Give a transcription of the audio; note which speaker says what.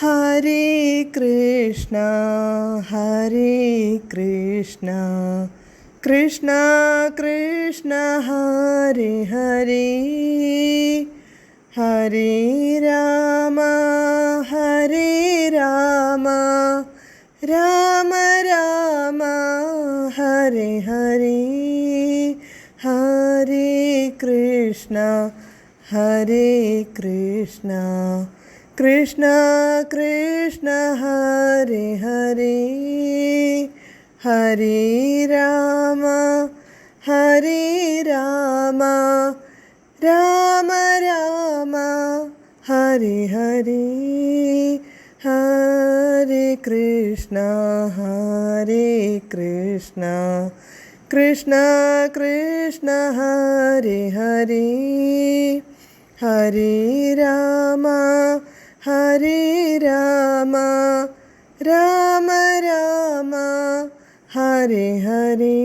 Speaker 1: Hare Krishna Hare Krishna Krishna Krishna Hare Hare Hare Rama Hare Rama Rama Rama Hare Hare Hare Krishna Hare Krishna Krishna Krishna Hare Hare Hare Rama Hare Rama Rama Rama Hare Hare Hare Krishna Hare Krishna Krishna Krishna Hare Hare Hare Rama Hare Rama Rama Rama Hare Hare